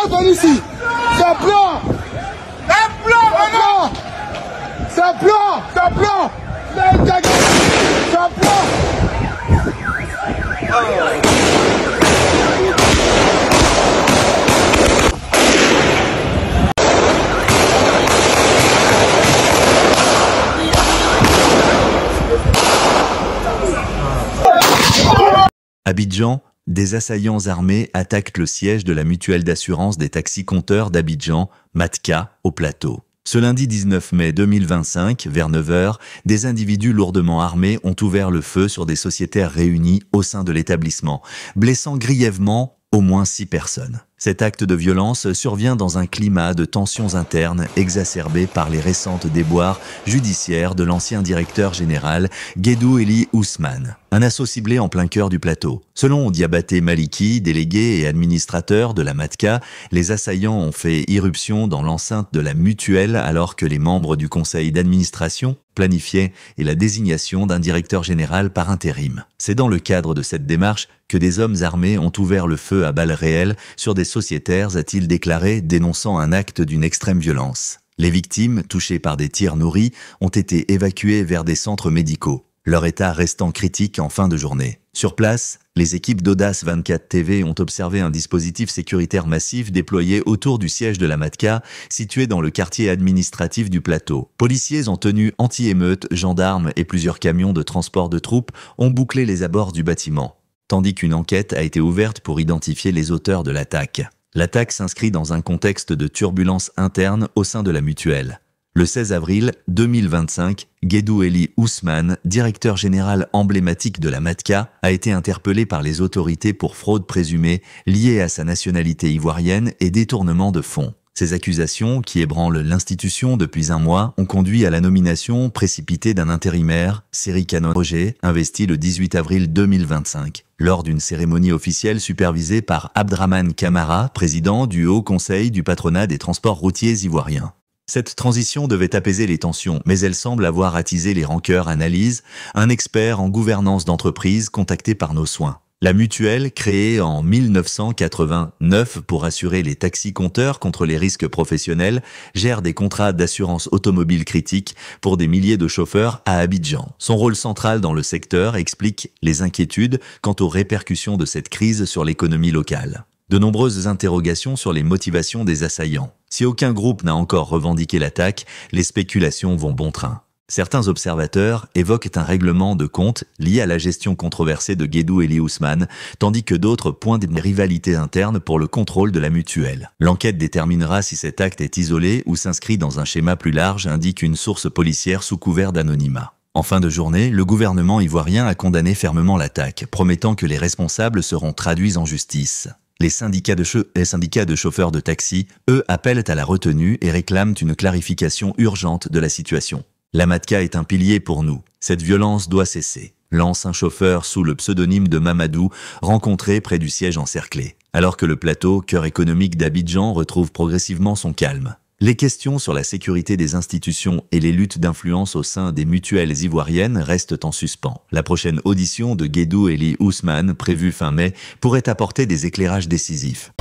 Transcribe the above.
Anthony ici. C'est un plan. Un plan. C'est un plan. C'est un plan. C'est un plan. Abidjan, des assaillants armés attaquent le siège de la mutuelle d'assurance des taxis-compteurs d'Abidjan, Matka, au Plateau. Ce lundi 19 mai 2025, vers 9 h, des individus lourdement armés ont ouvert le feu sur des sociétaires réunis au sein de l'établissement, blessant grièvement au moins 6 personnes. Cet acte de violence survient dans un climat de tensions internes exacerbé par les récentes déboires judiciaires de l'ancien directeur général Guédou Eli Ousmane, un assaut ciblé en plein cœur du plateau. Selon Diabaté Maliki, délégué et administrateur de la Matka, les assaillants ont fait irruption dans l'enceinte de la mutuelle alors que les membres du conseil d'administration planifiaient la désignation d'un directeur général par intérim. C'est dans le cadre de cette démarche que des hommes armés ont ouvert le feu à balles réelles sur des sociétaires, a-t-il déclaré, dénonçant un acte d'une extrême violence. Les victimes, touchées par des tirs nourris, ont été évacuées vers des centres médicaux, leur état restant critique en fin de journée. Sur place, les équipes d'Audace 24 TV ont observé un dispositif sécuritaire massif déployé autour du siège de la Matka, situé dans le quartier administratif du Plateau. Policiers en tenue anti-émeute, gendarmes et plusieurs camions de transport de troupes ont bouclé les abords du bâtiment, tandis qu'une enquête a été ouverte pour identifier les auteurs de l'attaque. L'attaque s'inscrit dans un contexte de turbulence interne au sein de la mutuelle. Le 16 avril 2025, Guédou Eli Ousmane, directeur général emblématique de la Matka, a été interpellé par les autorités pour fraude présumée liée à sa nationalité ivoirienne et détournement de fonds. Ces accusations, qui ébranlent l'institution depuis un mois, ont conduit à la nomination précipitée d'un intérimaire, Serikano Roger, investi le 18 avril 2025, lors d'une cérémonie officielle supervisée par Abdraman Camara, président du Haut Conseil du patronat des transports routiers ivoiriens. Cette transition devait apaiser les tensions, mais elle semble avoir attisé les rancœurs, analyse un expert en gouvernance d'entreprise contacté par nos soins. La mutuelle, créée en 1989 pour assurer les taxis-compteurs contre les risques professionnels, gère des contrats d'assurance automobile critiques pour des milliers de chauffeurs à Abidjan. Son rôle central dans le secteur explique les inquiétudes quant aux répercussions de cette crise sur l'économie locale. De nombreuses interrogations sur les motivations des assaillants. Si aucun groupe n'a encore revendiqué l'attaque, les spéculations vont bon train. Certains observateurs évoquent un règlement de compte lié à la gestion controversée de Guédou Eli Ousmane, tandis que d'autres pointent des rivalités internes pour le contrôle de la mutuelle. L'enquête déterminera si cet acte est isolé ou s'inscrit dans un schéma plus large, indique une source policière sous couvert d'anonymat. En fin de journée, le gouvernement ivoirien a condamné fermement l'attaque, promettant que les responsables seront traduits en justice. Les syndicats de chauffeurs de taxi, eux, appellent à la retenue et réclament une clarification urgente de la situation. La Matka est un pilier pour nous. Cette violence doit cesser, lance un chauffeur sous le pseudonyme de Mamadou, rencontré près du siège encerclé. Alors que le plateau, cœur économique d'Abidjan, retrouve progressivement son calme. Les questions sur la sécurité des institutions et les luttes d'influence au sein des mutuelles ivoiriennes restent en suspens. La prochaine audition de Guédou Eli Ousmane, prévue fin mai, pourrait apporter des éclairages décisifs.